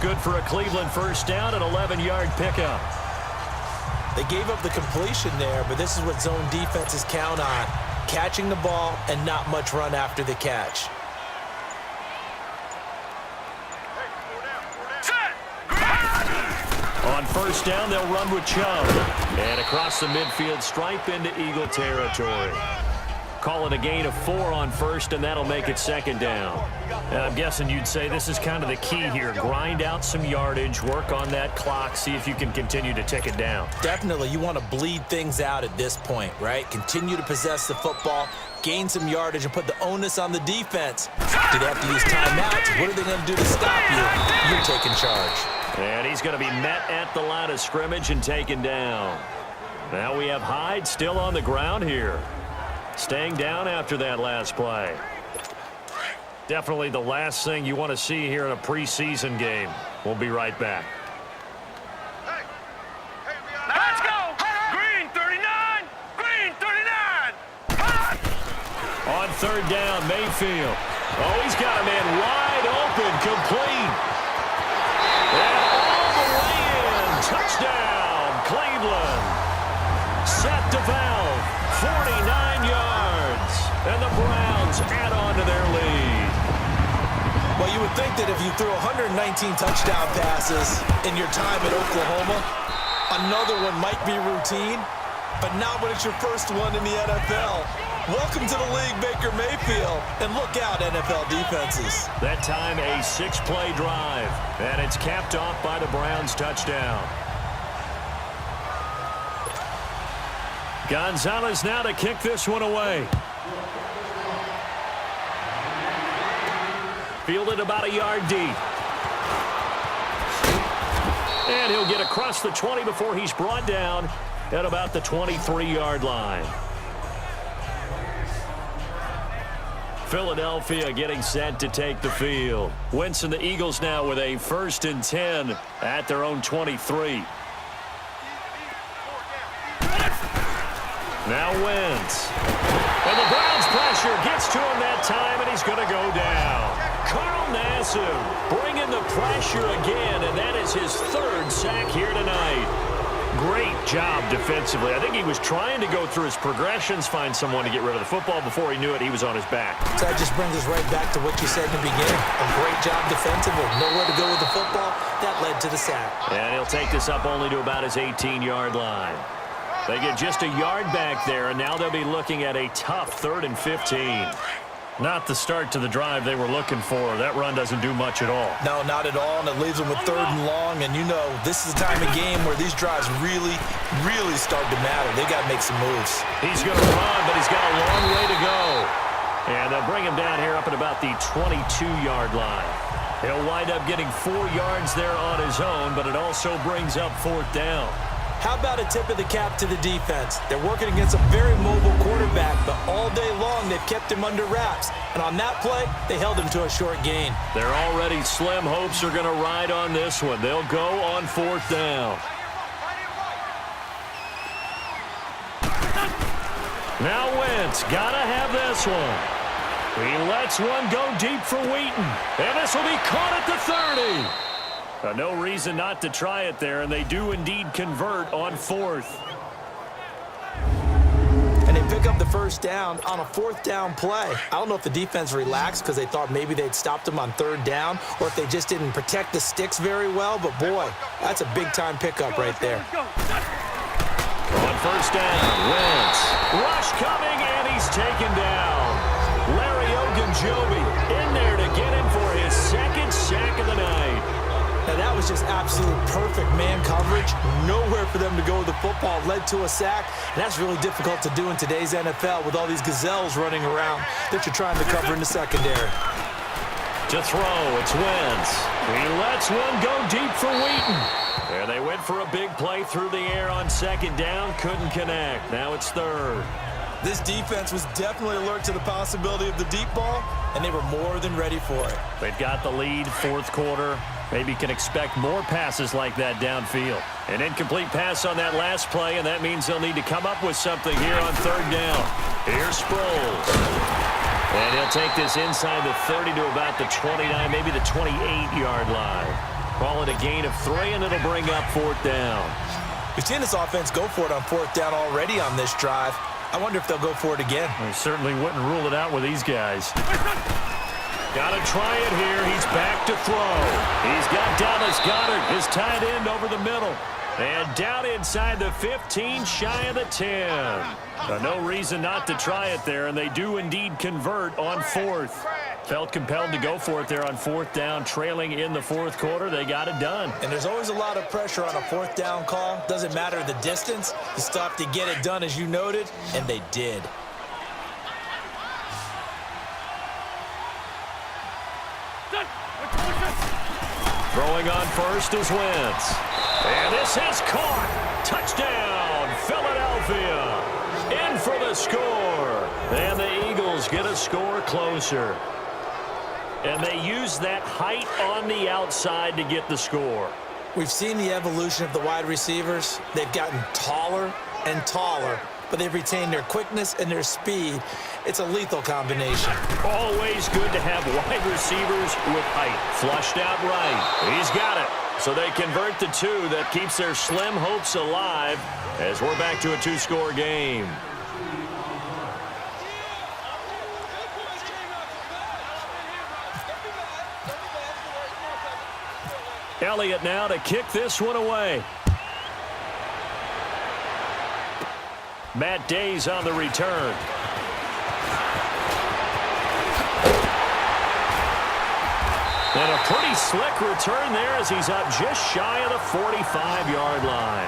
good for a Cleveland first down, an 11-yard pickup. They gave up the completion there, but this is what zone defenses count on. Catching the ball and not much run after the catch. On first down, they'll run with Chubb. And across the midfield stripe into Eagle territory. Call it a gain of 4 on first, and that'll make it second down. And I'm guessing you'd say this is kind of the key here. Grind out some yardage, work on that clock, see if you can continue to tick it down. Definitely, you want to bleed things out at this point, right? Continue to possess the football, gain some yardage, and put the onus on the defense. Do they have to use timeouts? What are they going to do to stop you? You're taking charge. And he's going to be met at the line of scrimmage and taken down. Now we have Hyde still on the ground here. Staying down after that last play. Definitely the last thing you want to see here in a preseason game. We'll be right back. Let's go! Green 39! Green 39! On third down, Mayfield. Oh, he's got a man wide open, complete. And all the way in. Touchdown, Cleveland. Set to valve. 49 yards. And the Browns add on to their lead. Well, you would think that if you threw 119 touchdown passes in your time at Oklahoma, another one might be routine, but not when it's your first one in the NFL. Welcome to the league, Baker Mayfield. And look out, NFL defenses. That time a 6-play drive, and it's capped off by the Browns touchdown. Gonzalez now to kick this one away. Fielded about a yard deep. And he'll get across the 20 before he's brought down at about the 23-yard line. Philadelphia getting set to take the field. Wentz and the Eagles now with a 1st and 10 at their own 23. Now Wentz. And the Browns pressure gets to him that time, and he's going to go down. Carl Nassib bringing the pressure again, and that is his 3rd sack here tonight. Great job defensively. I think he was trying to go through his progressions, find someone to get rid of the football. Before he knew it, he was on his back. So that just brings us right back to what you said in the beginning. A great job defensively. Nowhere to go with the football. That led to the sack. And he'll take this up only to about his 18-yard line. They get just a yard back there, and now they'll be looking at a tough 3rd and 15. Not the start to the drive they were looking for. That run doesn't do much at all. No, not at all, and it leaves them with 3rd and long. And you know, this is the time of game where these drives really start to matter. They got to make some moves. He's going to run, but he's got a long way to go. And they'll bring him down here up at about the 22-yard line. He'll wind up getting 4 yards there on his own, but it also brings up 4th down. How about a tip of the cap to the defense? They're working against a very mobile quarterback, but all day long they've kept him under wraps. And on that play, they held him to a short gain. Their already slim hopes are going to ride on this one. They'll go on 4th down. Now Wentz, got to have this one. He lets one go deep for Wheaton. And this will be caught at the 30. No reason not to try it there, and they do indeed convert on 4th. And they pick up the 1st down on a 4th down play. I don't know if the defense relaxed because they thought maybe they'd stopped them on 3rd down, or if they just didn't protect the sticks very well, but boy, that's a big-time pickup right there. On 1st down, Wentz. Rush coming, and he's taken down. Larry Ogunjobi in there to get him for his 2nd sack of the night. Now, that was just absolute perfect man coverage. Nowhere for them to go with the football. Led to a sack. And that's really difficult to do in today's NFL with all these gazelles running around that you're trying to cover in the secondary. To throw, it's Wentz. He lets one go deep for Wheaton. And they went for a big play through the air on 2nd down. Couldn't connect. Now it's 3rd. This defense was definitely alert to the possibility of the deep ball, and they were more than ready for it. They've got the lead, 4th quarter. Maybe can expect more passes like that downfield. An incomplete pass on that last play, and that means they'll need to come up with something here on 3rd down. Here's Sproles. And he'll take this inside the 30 to about the 29, maybe the 28-yard line. Call it a gain of 3, and it'll bring up 4th down. We've seen this offense go for it on 4th down already on this drive. I wonder if they'll go for it again. I certainly wouldn't rule it out with these guys. Got to try it here. He's back to throw. He's got Dallas Goedert, his tight end, over the middle. And down inside the 15, shy of the 10. No reason not to try it there, and they do indeed convert on 4th. Felt compelled to go for it there on 4th down, trailing in the 4th quarter. They got it done. And there's always a lot of pressure on a 4th down call. Doesn't matter the distance. You stop to get it done, as you noted, and they did. Throwing on first is Wentz. And this is caught. Touchdown, Philadelphia. In for the score. And the Eagles get a score closer. And they use that height on the outside to get the score. We've seen the evolution of the wide receivers. They've gotten taller and taller, but they've retained their quickness and their speed. It's a lethal combination. Always good to have wide receivers with height. Flushed out right. He's got it. So they convert the 2. That keeps their slim hopes alive as we're back to a 2-score game. Elliott now to kick this one away. Matt Day's on the return. And a pretty slick return there as he's up just shy of the 45-yard line.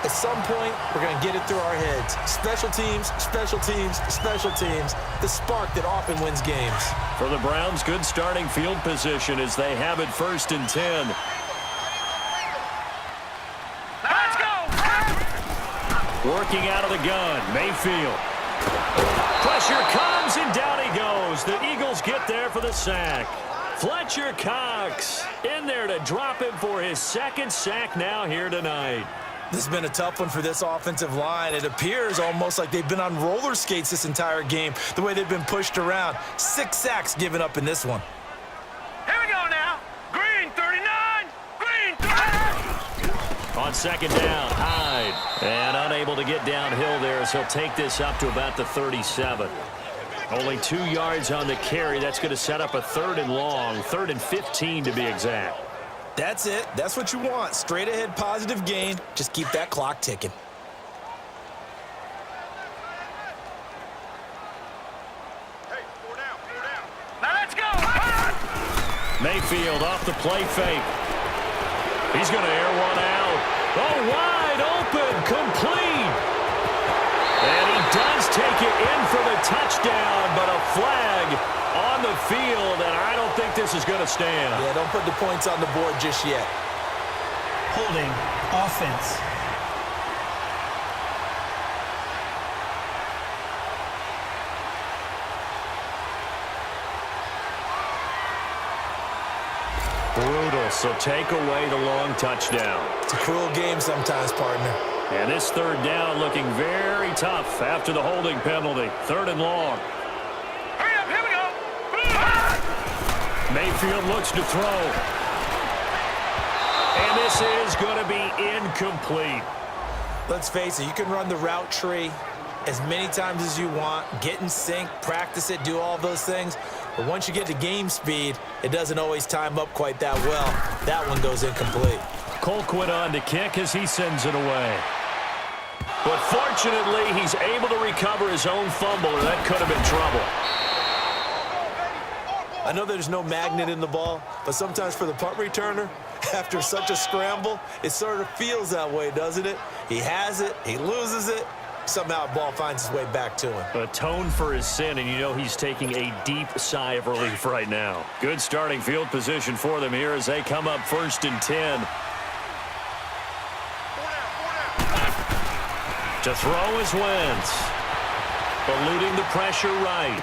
At some point, we're going to get it through our heads. Special teams, special teams, special teams. The spark that often wins games. For the Browns, good starting field position as they have it 1st and 10. Let's go! Working out of the gun, Mayfield. Pressure comes, and down he goes. The Eagles get there for the sack. Fletcher Cox in there to drop him for his 2nd sack now here tonight. This has been a tough one for this offensive line. It appears almost like they've been on roller skates this entire game, the way they've been pushed around. 6 sacks given up in this one. Here we go now. Green 39. Green 39. On 2nd down, Hyde. And unable to get downhill there as he'll take this up to about the 37. Only 2 yards on the carry. That's going to set up a 3rd and long, 3rd and 15 to be exact. That's it. That's what you want. Straight ahead positive gain. Just keep that clock ticking. Hey, 4 down, 4 down. Now let's go. Mayfield off the play fake. He's going to air one out. Oh, wide open, complete. And he does take it in for the touchdown, but a flag on the field, and I don't think this is going to stand. Yeah, don't put the points on the board just yet. Holding offense. Brutal, so take away the long touchdown. It's a cruel game sometimes, partner. And this 3rd down looking very tough after the holding penalty. 3rd and long. Hurry up, here we go. Mayfield looks to throw. And this is going to be incomplete. Let's face it, you can run the route tree as many times as you want, get in sync, practice it, do all those things. But once you get to game speed, it doesn't always time up quite that well. That one goes incomplete. Colquitt on to kick as he sends it away. But fortunately, he's able to recover his own fumble, and that could have been trouble. I know there's no magnet in the ball, but sometimes for the punt returner, after such a scramble, it sort of feels that way, doesn't it? He has it, he loses it, somehow the ball finds its way back to him. Atone for his sin, and you know he's taking a deep sigh of relief right now. Good starting field position for them here as they come up 1st and 10. To throw is Wentz. Eluding the pressure right.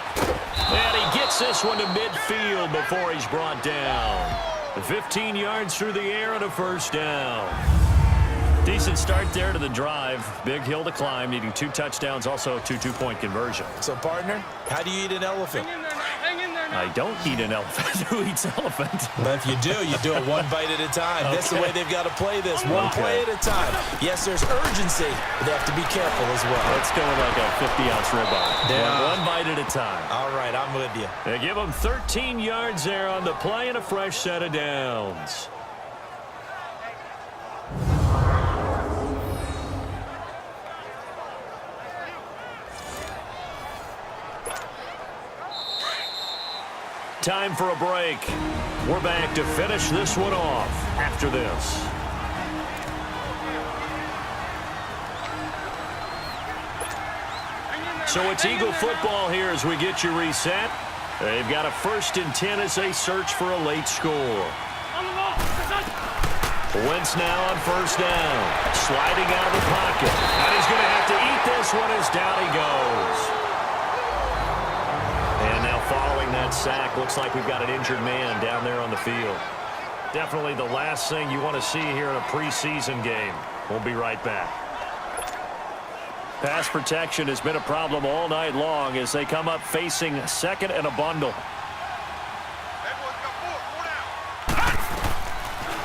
And he gets this one to midfield before he's brought down. 15 yards through the air and a 1st down. Decent start there to the drive. Big hill to climb, needing 2 touchdowns, also a 2 two-point conversion. So, partner, how do you eat an elephant? Hang in there I don't eat an elephant. Who eats elephant? But if you do it one bite at a time. Okay. That's the way they've got to play this. One play at a time. Yes, there's urgency, but they have to be careful as well. Let's go with like a 50-ounce ribeye. Yeah. One bite at a time. All right, I'm with you. They give them 13 yards there on the play and a fresh set of downs. Time for a break. We're back to finish this one off after this. So it's Eagle football here as we get you reset. They've got a 1st and 10 as they search for a late score. Wentz now on 1st down. Sliding out of the pocket. And he's going to have to eat this one as down he goes. And now following that sack, looks like we've got an injured man down there on the field. Definitely the last thing you want to see here in a preseason game. We'll be right back. Pass protection has been a problem all night long as they come up facing 2nd and a bundle.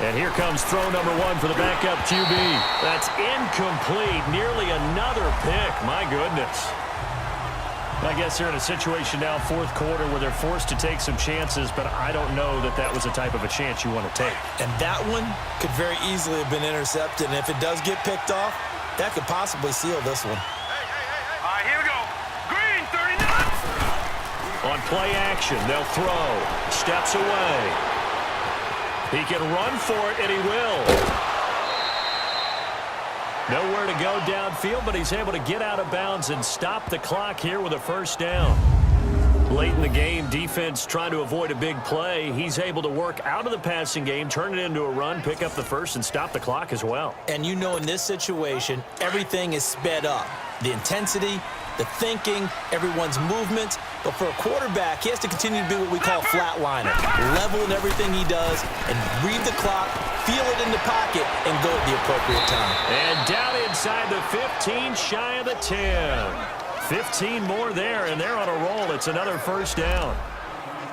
And here comes throw number 1 for the backup QB. That's incomplete. Nearly another pick. My goodness. I guess they're in a situation now, 4th quarter, where they're forced to take some chances, but I don't know that that was the type of a chance you want to take. And that one could very easily have been intercepted, and if it does get picked off, that could possibly seal this one. All right, here we go. Green, 39. On play action, they'll throw. Steps away. He can run for it, and he will. Nowhere to go downfield, but he's able to get out of bounds and stop the clock here with a 1st down. Late in the game, defense trying to avoid a big play. He's able to work out of the passing game, turn it into a run, pick up the 1st, and stop the clock as well. And you know in this situation, everything is sped up. The intensity, the thinking, everyone's movement. But for a quarterback, he has to continue to be what we call a flatliner. Level in everything he does and read the clock, feel it in the pocket, and go at the appropriate time. And down inside the 15, shy of the 10. 15 more there, and they're on a roll. It's another 1st down.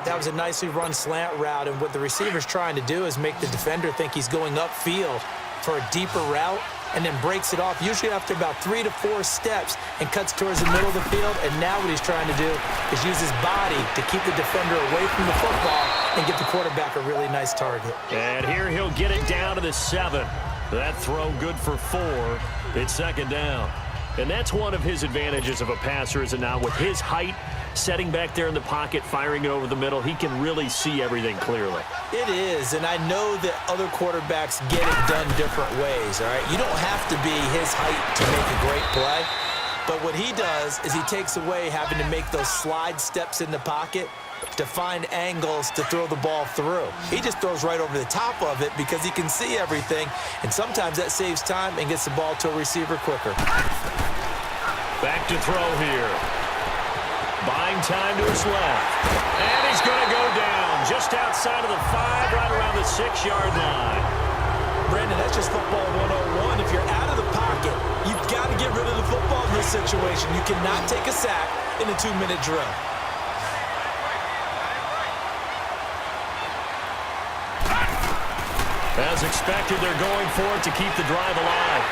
That was a nicely run slant route, and what the receiver's trying to do is make the defender think he's going upfield for a deeper route, and then breaks it off, usually after about 3 to 4 steps, and cuts towards the middle of the field. And now what he's trying to do is use his body to keep the defender away from the football and get the quarterback a really nice target. And here he'll get it down to the 7. That throw good for 4. It's 2nd down. And that's one of his advantages of a passer, is it not? With his height, setting back there in the pocket, firing it over the middle, he can really see everything clearly. It is, and I know that other quarterbacks get it done different ways, all right? You don't have to be his height to make a great play, but what he does is he takes away having to make those slide steps in the pocket to find angles to throw the ball through. He just throws right over the top of it because he can see everything, and sometimes that saves time and gets the ball to a receiver quicker. Back to throw here. Buying time to his left. And he's going to go down just outside of the 5, right around the 6-yard line. Brandon, that's just football 101. If you're out of the pocket, you've got to get rid of the football in this situation. You cannot take a sack in a 2-minute drill. As expected, they're going for it to keep the drive alive.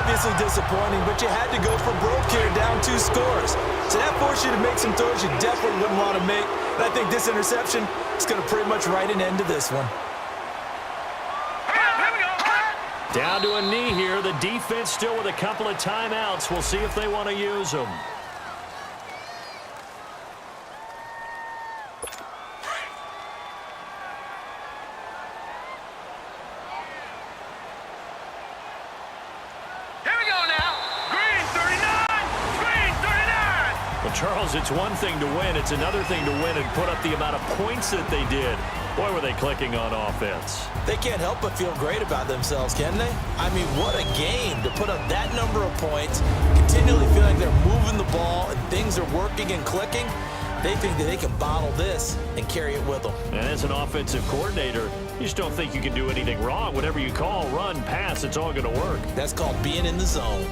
Obviously disappointing, but you had to go for broke here, down 2 scores. So that forced you to make some throws you definitely wouldn't want to make. And I think this interception is going to pretty much write an end to this one. Down to a knee here. The defense still with a couple of timeouts. We'll see if they want to use them. Charles, it's one thing to win. It's another thing to win and put up the amount of points that they did. Boy, were they clicking on offense. They can't help but feel great about themselves, can they? I mean, what a game to put up that number of points, continually feeling they're moving the ball and things are working and clicking. They think that they can bottle this and carry it with them. And as an offensive coordinator, you just don't think you can do anything wrong. Whatever you call, run, pass, it's all going to work. That's called being in the zone.